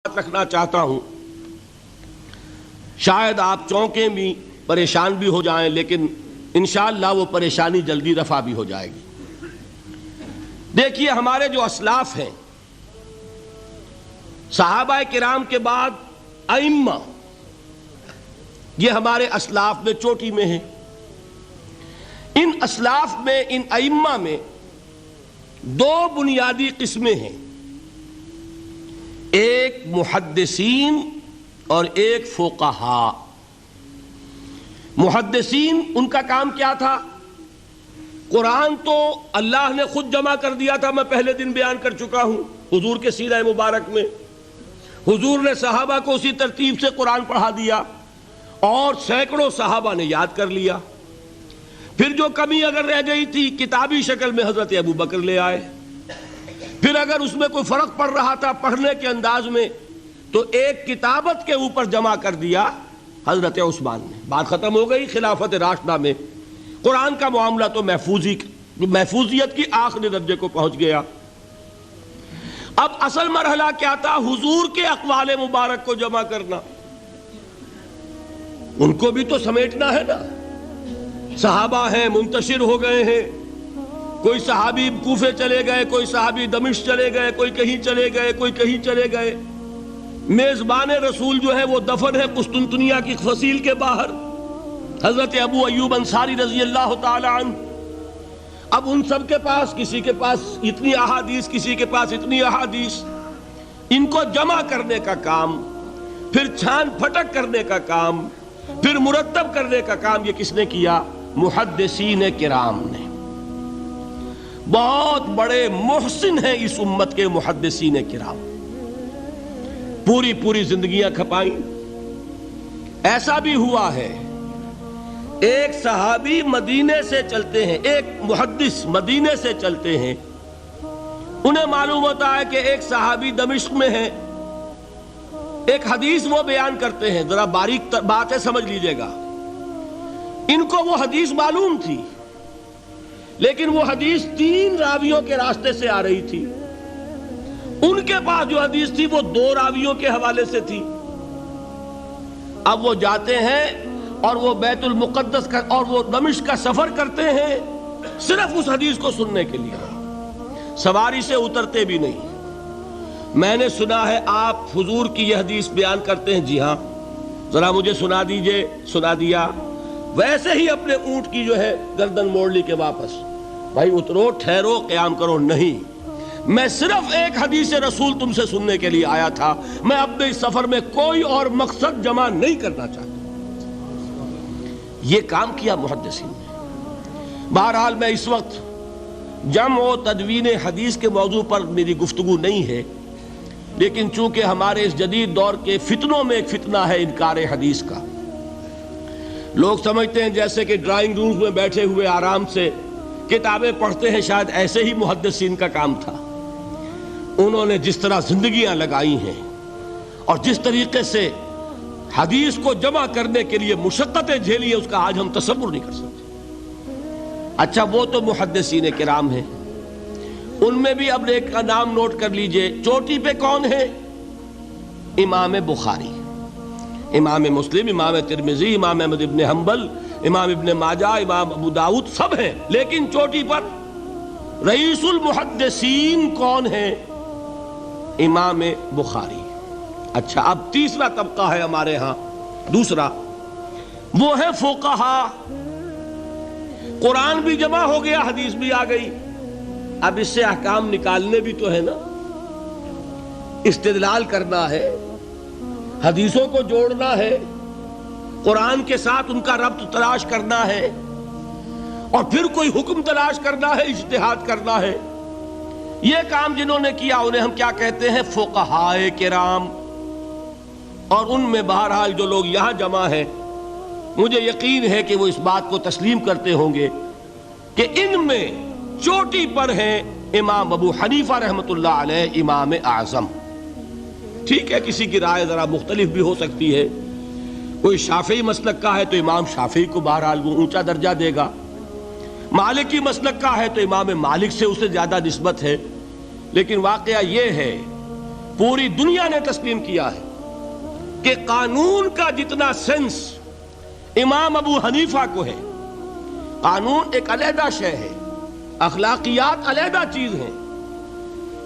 رکھنا چاہتا ہوں، شاید آپ چونکیں بھی پریشان بھی ہو جائیں، لیکن انشاءاللہ وہ پریشانی جلدی رفع بھی ہو جائے گی۔ دیکھیے ہمارے جو اسلاف ہیں، صحابہ کرام کے بعد ائمہ، یہ ہمارے اسلاف میں چوٹی میں ہیں۔ ان اسلاف میں، ان ائمہ میں دو بنیادی قسمیں ہیں، ایک محدثین اور ایک فقہاء۔ محدثین، ان کا کام کیا تھا؟ قرآن تو اللہ نے خود جمع کر دیا تھا، میں پہلے دن بیان کر چکا ہوں حضور کے سیرہ مبارک میں۔ حضور نے صحابہ کو اسی ترتیب سے قرآن پڑھا دیا اور سینکڑوں صحابہ نے یاد کر لیا۔ پھر جو کمی اگر رہ گئی تھی، کتابی شکل میں حضرت ابو بکر لے آئے۔ پھر اگر اس میں کوئی فرق پڑ رہا تھا پڑھنے کے انداز میں، تو ایک کتابت کے اوپر جمع کر دیا حضرت عثمان نے۔ بات ختم ہو گئی۔ خلافت راشدہ میں قرآن کا معاملہ تو محفوظیت کی آخری درجے کو پہنچ گیا۔ اب اصل مرحلہ کیا تھا؟ حضور کے اقوال مبارک کو جمع کرنا۔ ان کو بھی تو سمیٹنا ہے نا۔ صحابہ ہیں، منتشر ہو گئے ہیں، کوئی صحابی کوفے چلے گئے، کوئی صحابی دمشق چلے گئے، کوئی کہیں چلے گئے، کوئی کہیں چلے گئے۔ میزبان رسول جو ہے وہ دفن ہے قسطنطنیہ کی فصیل کے باہر، حضرت ابو ایوب انصاری رضی اللہ تعالی عنہ۔ اب ان سب کے پاس، کسی کے پاس اتنی احادیث، کسی کے پاس اتنی احادیث، ان کو جمع کرنے کا کام، پھر چھان پھٹک کرنے کا کام، پھر مرتب کرنے کا کام، یہ کس نے کیا؟ محدثین کرام نے۔ بہت بڑے محسن ہیں اس امت کے محدثین کرام، پوری زندگیاں کھپائیں۔ ایسا بھی ہوا ہے، ایک صحابی مدینے سے چلتے ہیں، ایک محدث مدینے سے چلتے ہیں، انہیں معلوم ہوتا ہے کہ ایک صحابی دمشق میں ہے، ایک حدیث وہ بیان کرتے ہیں، ذرا باریک بات ہے، سمجھ لیجئے گا۔ ان کو وہ حدیث معلوم تھی، لیکن وہ حدیث 3 راویوں کے راستے سے آ رہی تھی۔ ان کے پاس جو حدیث تھی وہ 2 راویوں کے حوالے سے تھی۔ اب وہ جاتے ہیں اور وہ بیت المقدس کا اور وہ دمشق کا سفر کرتے ہیں صرف اس حدیث کو سننے کے لیے، سواری سے اترتے بھی نہیں۔ میں نے سنا ہے آپ حضور کی یہ حدیث بیان کرتے ہیں، جی ہاں، ذرا مجھے سنا دیجئے۔ سنا دیا، ویسے ہی اپنے اونٹ کی جو ہے گردن موڑ لی کے واپس، بھائی اترو، ٹھہرو، قیام کرو۔ نہیں، میں صرف ایک حدیث رسول تم سے سننے کے لیے آیا تھا، میں اپنے اس سفر میں کوئی اور مقصد جمع نہیں کرنا چاہتا۔ یہ کام کیا محدثین نے۔ بہرحال میں اس وقت جمع و تدوین حدیث کے موضوع پر میری گفتگو نہیں ہے، لیکن چونکہ ہمارے اس جدید دور کے فتنوں میں ایک فتنہ ہے انکار حدیث کا۔ لوگ سمجھتے ہیں جیسے کہ ڈرائنگ رومز میں بیٹھے ہوئے آرام سے کتابیں پڑھتے ہیں، شاید ایسے ہی محدثین کا کام تھا۔ انہوں نے جس طرح زندگیاں لگائی ہیں اور جس طریقے سے حدیث کو جمع کرنے کے لیے مشقتیں جھیلی ہیں، اس کا آج ہم تصور نہیں کر سکتے۔ اچھا، وہ تو محدثین کرام ہیں، ان میں بھی اب ایک کا نام نوٹ کر لیجئے۔ چوٹی پہ کون ہے؟ امام بخاری، امام مسلم، امام ترمذی، امام احمد ابن حنبل، امام ابن ماجہ، امام ابو داؤد، سب ہیں، لیکن چوٹی پر رئیس المحدثین کون ہے؟ امام بخاری۔ اچھا، اب تیسرا طبقہ ہے ہمارے ہاں، دوسرا، وہ ہے فقہاء۔ قرآن بھی جمع ہو گیا، حدیث بھی آ گئی، اب اس سے احکام نکالنے بھی تو ہے نا، استدلال کرنا ہے، حدیثوں کو جوڑنا ہے، قرآن کے ساتھ ان کا ربط تلاش کرنا ہے، اور پھر کوئی حکم تلاش کرنا ہے، اجتہاد کرنا ہے۔ یہ کام جنہوں نے کیا انہیں ہم کیا کہتے ہیں؟ فقہاء کرام۔ اور ان میں بہرحال جو لوگ یہاں جمع ہیں، مجھے یقین ہے کہ وہ اس بات کو تسلیم کرتے ہوں گے کہ ان میں چوٹی پر ہیں امام ابو حنیفہ رحمۃ اللہ علیہ، امام اعظم۔ ٹھیک ہے، کسی کی رائے ذرا مختلف بھی ہو سکتی ہے، کوئی شافعی مسلک کا ہے تو امام شافعی کو بہرحال وہ اونچا درجہ دے گا، مالکی مسلک کا ہے تو امام مالک سے اسے زیادہ نسبت ہے۔ لیکن واقعہ یہ ہے پوری دنیا نے تسلیم کیا ہے کہ قانون کا جتنا سینس امام ابو حنیفہ کو ہے، قانون ایک علیحدہ شے ہے، اخلاقیات علیحدہ چیز ہے۔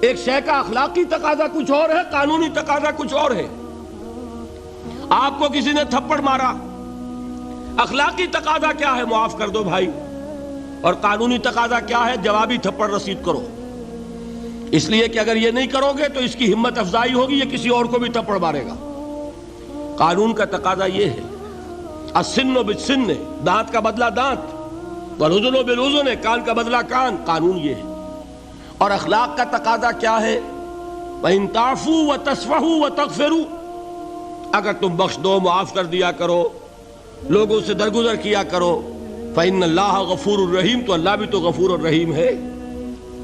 ایک شے کا اخلاقی تقاضا کچھ اور ہے، قانونی تقاضا کچھ اور ہے۔ آپ کو کسی نے تھپڑ مارا، اخلاقی تقاضا کیا ہے؟ معاف کر دو بھائی، اور قانونی تقاضا کیا ہے؟ جوابی تھپڑ رسید کرو، اس لیے کہ اگر یہ نہیں کرو گے تو اس کی ہمت افزائی ہوگی، یہ کسی اور کو بھی تھپڑ مارے گا۔ قانون کا تقاضا یہ ہے، السن بالسن، دانت کا بدلہ دانت، والأذن بالأذن، کان کا بدلہ کان، قانون یہ ہے۔ اور اخلاق کا تقاضا کیا ہے؟ وَإِن تَعْفُوا وَتَصْفَحُوا وَتَغْفِرُوا، اگر تم بخش دو، معاف کر دیا کرو، لوگوں سے درگزر کیا کرو، فَإِنَّ اللَّهَ غَفُورٌ رَحِيمٌ، تو اللہ بھی تو غفور الرحیم ہے۔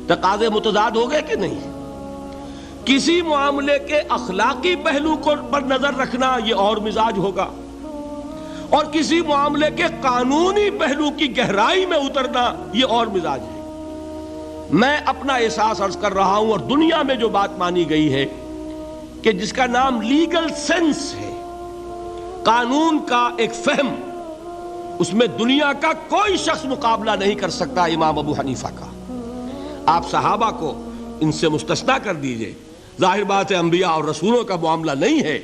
تقاضے متضاد ہو گئے کہ نہیں؟ کسی معاملے کے اخلاقی پہلو پر نظر رکھنا یہ اور مزاج ہوگا، اور کسی معاملے کے قانونی پہلو کی گہرائی میں اترنا یہ اور مزاج ہے۔ میں اپنا احساس عرض کر رہا ہوں، اور دنیا میں جو بات مانی گئی ہے کہ جس کا نام لیگل سینس ہے، قانون کا ایک فہم، اس میں دنیا کا کوئی شخص مقابلہ نہیں کر سکتا امام ابو حنیفہ کا۔ آپ صحابہ کو ان سے مستثنیٰ کر دیجئے، ظاہر بات ہے انبیاء اور رسولوں کا معاملہ نہیں ہے،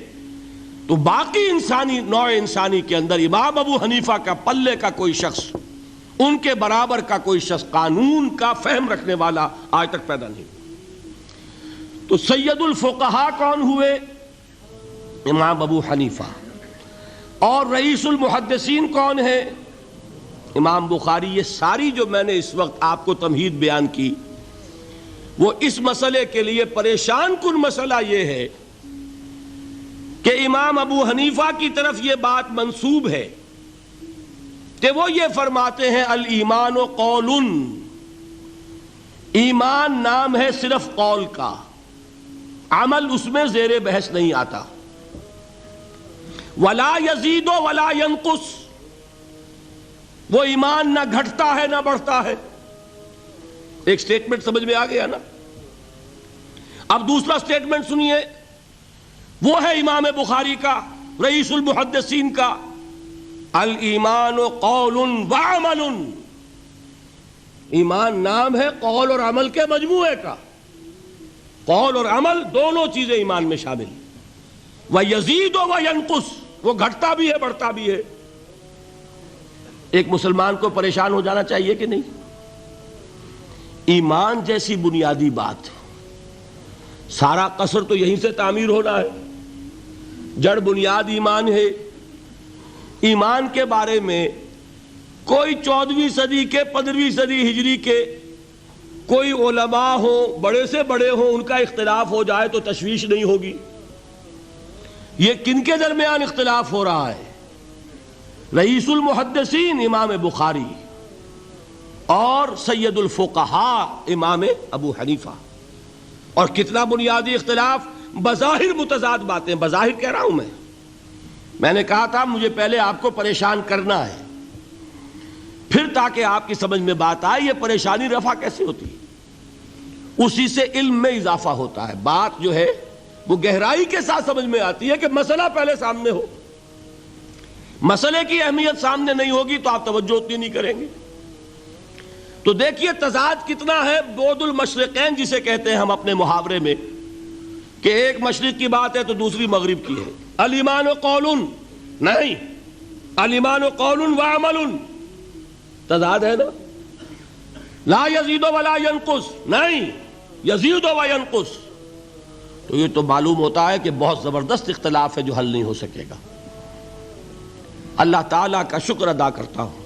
تو باقی انسانی نوع انسانی کے اندر امام ابو حنیفہ کا پلے کا کوئی شخص، ان کے برابر کا کوئی شخص قانون کا فہم رکھنے والا آج تک پیدا نہیں۔ تو سید الفقہاء کون ہوئے؟ امام ابو حنیفہ۔ اور رئیس المحدثین کون ہے؟ امام بخاری۔ یہ ساری جو میں نے اس وقت آپ کو تمہید بیان کی، وہ اس مسئلے کے لیے پریشان کن مسئلہ یہ ہے کہ امام ابو حنیفہ کی طرف یہ بات منسوب ہے کہ وہ یہ فرماتے ہیں الایمان قول، ایمان نام ہے صرف قول کا، عمل اس میں زیر بحث نہیں آتا۔ ولا یزید ولا ینقص، وہ ایمان نہ گھٹتا ہے نہ بڑھتا ہے۔ ایک سٹیٹمنٹ سمجھ میں آ گیا نا؟ اب دوسرا سٹیٹمنٹ سنیے، وہ ہے امام بخاری کا، رئیس المحدثین کا، الایمان قول وعمل، ایمان نام ہے قول اور عمل کے مجموعے کا، قول اور عمل دونوں چیزیں ایمان میں شامل۔ وَيَزِيدُ وَيَنْقُصُ، وہ گھٹتا بھی ہے بڑھتا بھی ہے۔ ایک مسلمان کو پریشان ہو جانا چاہیے کہ نہیں؟ ایمان جیسی بنیادی بات، سارا قصر تو یہیں سے تعمیر ہونا ہے، جڑ بنیاد ایمان ہے۔ ایمان کے بارے میں کوئی 14ویں صدی کے 15ویں صدی ہجری کے کوئی علماء ہوں، بڑے سے بڑے ہوں، ان کا اختلاف ہو جائے تو تشویش نہیں ہوگی۔ یہ کن کے درمیان اختلاف ہو رہا ہے؟ رئیس المحدثین امام بخاری اور سید الفقہاء امام ابو حنیفہ۔ اور کتنا بنیادی اختلاف، بظاہر متضاد باتیں، بظاہر کہہ رہا ہوں میں نے کہا تھا مجھے پہلے آپ کو پریشان کرنا ہے، پھر تاکہ آپ کی سمجھ میں بات آئے یہ پریشانی رفع کیسے ہوتی ہے، اسی سے علم میں اضافہ ہوتا ہے۔ بات جو ہے وہ گہرائی کے ساتھ سمجھ میں آتی ہے کہ مسئلہ پہلے سامنے ہو۔ مسئلے کی اہمیت سامنے نہیں ہوگی تو آپ توجہ اتنی نہیں کریں گے۔ تو دیکھیے تضاد کتنا ہے، بعد المشرقین جسے کہتے ہیں ہم اپنے محاورے میں، کہ ایک مشرق کی بات ہے تو دوسری مغرب کی ہے۔ الایمان قول، نہیں، الایمان قول وعمل، تضاد ہے نا۔ لا یزید ولا ینقص، نہیں، یزید وینقص، تو یہ تو معلوم ہوتا ہے کہ بہت زبردست اختلاف ہے جو حل نہیں ہو سکے گا۔ اللہ تعالیٰ کا شکر ادا کرتا ہوں،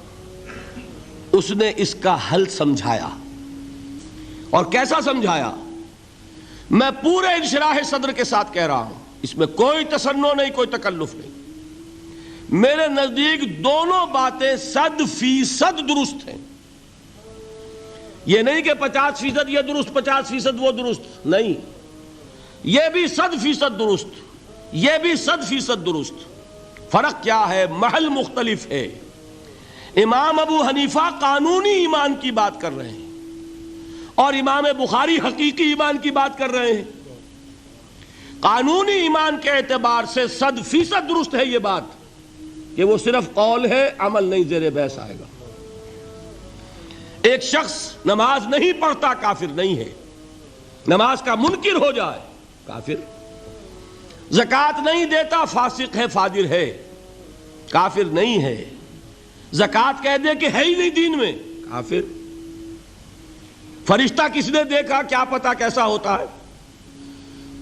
اس نے اس کا حل سمجھایا۔ اور کیسا سمجھایا؟ میں پورے انشراح صدر کے ساتھ کہہ رہا ہوں، اس میں کوئی تصنع نہیں، کوئی تکلف نہیں۔ میرے نزدیک دونوں باتیں 100% درست ہیں۔ یہ نہیں کہ 50% یہ درست 50% وہ درست، نہیں، یہ بھی 100% درست، یہ بھی 100% درست۔ فرق کیا ہے؟ محل مختلف ہے۔ امام ابو حنیفہ قانونی ایمان کی بات کر رہے ہیں اور امام بخاری حقیقی ایمان کی بات کر رہے ہیں۔ قانونی ایمان کے اعتبار سے 100% درست ہے یہ بات کہ وہ صرف قول ہے، عمل نہیں، زیر بحث آئے گا۔ ایک شخص نماز نہیں پڑھتا کافر نہیں ہے، نماز کا منکر ہو جائے کافر، زکوٰۃ نہیں دیتا فاسق ہے، فاجر ہے، کافر نہیں ہے، زکوٰۃ کہہ دے کہ ہے ہی نہیں دین میں، کافر۔ فرشتہ کس نے دیکھا، کیا پتا کیسا ہوتا ہے؟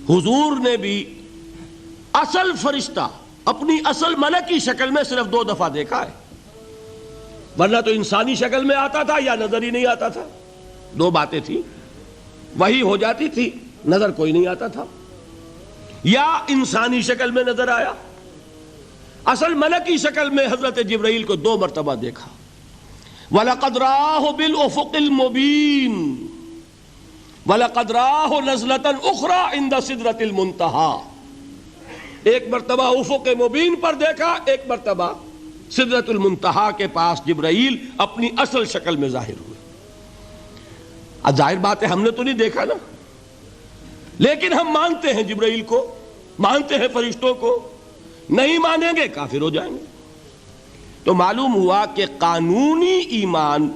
حضور نے بھی اصل فرشتہ اپنی اصل ملکی شکل میں صرف 2 دفعہ دیکھا ہے، ورنہ تو انسانی شکل میں آتا تھا یا نظر ہی نہیں آتا تھا۔ 2 باتیں تھیں، وہی ہو جاتی تھی، نظر کوئی نہیں آتا تھا، یا انسانی شکل میں نظر آیا۔ اصل ملکی شکل میں حضرت جبرائیل کو 2 مرتبہ دیکھا۔ وَلَقَدْ رَآهُ بِالْأُفُقِ الْمُبِينِ وَلَقَدْ رَآهُ نَزْلَةً أُخْرَى عِنْدَ سِدْرَةِ الْمُنْتَهَى، ایک مرتبہ افق مبین پر دیکھا، ایک مرتبہ سدرۃ المنتہا کے پاس جبرائیل اپنی اصل شکل میں ظاہر ہوئے۔ اب ظاہر بات ہے ہم نے تو نہیں دیکھا نا، لیکن ہم مانتے ہیں جبرائیل کو، مانتے ہیں فرشتوں کو، نہیں مانیں گے کافر ہو جائیں گے۔ تو معلوم ہوا کہ قانونی ایمان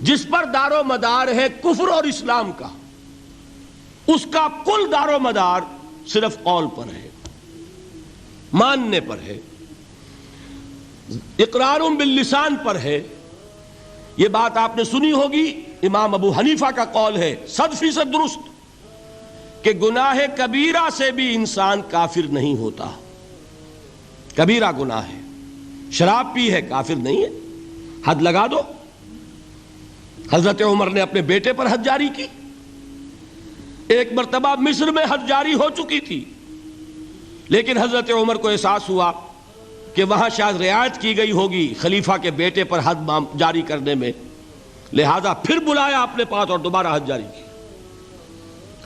جس پر دار و مدار ہے کفر اور اسلام کا، اس کا کل دار و مدار صرف قول پر ہے، ماننے پر ہے، اقرار باللسان پر ہے۔ یہ بات آپ نے سنی ہوگی، امام ابو حنیفہ کا قول ہے 100% درست کہ گناہ کبیرہ سے بھی انسان کافر نہیں ہوتا۔ کبیرہ گناہ ہے، شراب پی ہے، کافر نہیں ہے، حد لگا دو۔ حضرت عمر نے اپنے بیٹے پر حد جاری کی، ایک مرتبہ مصر میں حد جاری ہو چکی تھی، لیکن حضرت عمر کو احساس ہوا کہ وہاں شاید رعایت کی گئی ہوگی خلیفہ کے بیٹے پر حد جاری کرنے میں، لہذا پھر بلایا اپنے پاس اور دوبارہ حد جاری کی۔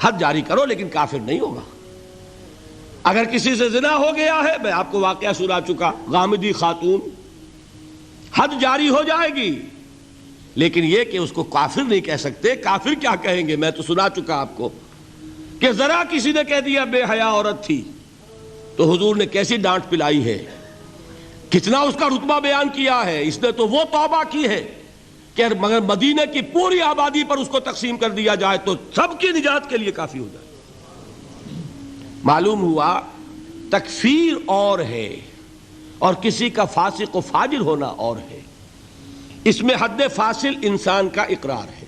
حد جاری کرو لیکن کافر نہیں ہوگا۔ اگر کسی سے زنا ہو گیا ہے، میں آپ کو واقعہ سنا چکا، غامدی خاتون، حد جاری ہو جائے گی، لیکن یہ کہ اس کو کافر نہیں کہہ سکتے۔ کافر کیا کہیں گے؟ میں تو سنا چکا آپ کو کہ ذرا کسی نے کہہ دیا بے حیا عورت تھی تو حضور نے کیسی ڈانٹ پلائی ہے، کتنا اس کا رتبہ بیان کیا ہے۔ اس نے تو وہ توبہ کی ہے کہ مگر مدینہ کی پوری آبادی پر اس کو تقسیم کر دیا جائے تو سب کی نجات کے لیے کافی ہو جائے۔ معلوم ہوا تکفیر اور ہے اور کسی کا فاسق و فاجر ہونا اور ہے، اس میں حد فاصل انسان کا اقرار ہے۔